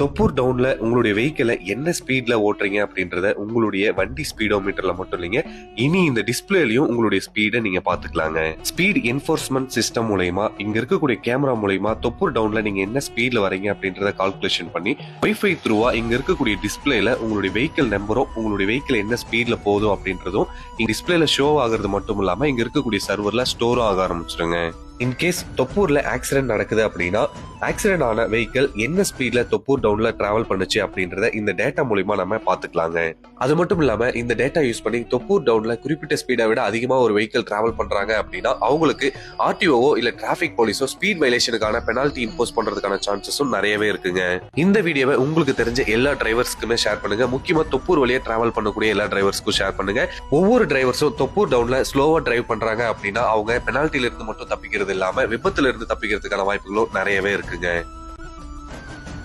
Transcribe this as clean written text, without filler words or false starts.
தொப்பூர் டவுன்ல உங்களுடைய வெஹிக்கிள என்ன ஸ்பீட்ல ஓட்டுறீங்க அப்படின்றத உங்களுடைய வண்டி ஸ்பீடோமீட்டர்ல மட்டும் இல்லைங்க, இனி இந்த டிஸ்பிளேலயும் உங்களுடைய ஸ்பீடை நீங்க பாத்துக்கலாங்க. ஸ்பீட் என்ஃபோர்ஸ்மெண்ட் சிஸ்டம் மூலயமா இங்க இருக்கக்கூடிய கேமரா மூலயமா தொப்பூர் டவுன்ல நீங்க என்ன ஸ்பீட்ல வரீங்க அப்படின்றத கால்குலேஷன் பண்ணி வைஃபை த்ரூவா இங்க இருக்கக்கூடிய டிஸ்பிளேல உங்களுடைய வெஹிக்கிள் நம்பரும் உங்களுடைய வெஹிக்கிள் என்ன ஸ்பீட்ல போதும் அப்படின்றதும் இங்க டிஸ்பிளேல ஷோ ஆகுறது மட்டும் இல்லாம இங்க இருக்கக்கூடிய சர்வர்ல ஸ்டோரும் ஆக ஆரம்பிச்சிருங்க. இன்கேஸ் தொப்பூர்ல ஆக்சிடென்ட் நடக்குது அப்படின்னா ஆக்சிடென்ட் ஆன வெஹிக்கிள் என்ன ஸ்பீட்ல தொப்பூர் டவுன்ல டிராவல் பண்ணுச்சு அப்படின்றத இந்த டேட்டா மூலமா நம்ம பாத்துக்கலாங்க. அது மட்டும் இல்லாம இந்த டேட்டா யூஸ் பண்ணி தொப்பூர் டவுன்ல குறிப்பிட்ட ஸ்பீடை விட அதிகமா ஒரு வெஹிக்கிள் டிராவல் பண்றாங்க அப்படின்னா அவங்களுக்கு ஆர்டிஓவோ இல்ல டிராபிக் போலீஸோ ஸ்பீட் வயலேஷனுக்கான பெனால்டி இம்போஸ் பண்றதுக்கான சான்சஸும் நிறையவே இருக்குங்க. இந்த வீடியோவை உங்களுக்கு தெரிஞ்ச எல்லா டிரைவர்ஸ்க்குமே ஷேர் பண்ணுங்க. முக்கியமா தொப்பூர் வழியா டிராவல் பண்ணக்கூடிய எல்லா டிரைவர்ஸ்க்கும் ஷேர் பண்ணுங்க. ஒவ்வொரு டிரைவர்ஸும் தொப்பூர் டவுன்ல ஸ்லோவா டிரைவ் பண்றாங்க அப்படின்னா அவங்க பெனால்டில இருந்து மட்டும் தப்பிக்கிறது இல்லாம விபத்துல இருந்து தப்பிக்கிறதுக்கான வாய்ப்புகளும் நிறையவே இருக்குங்க.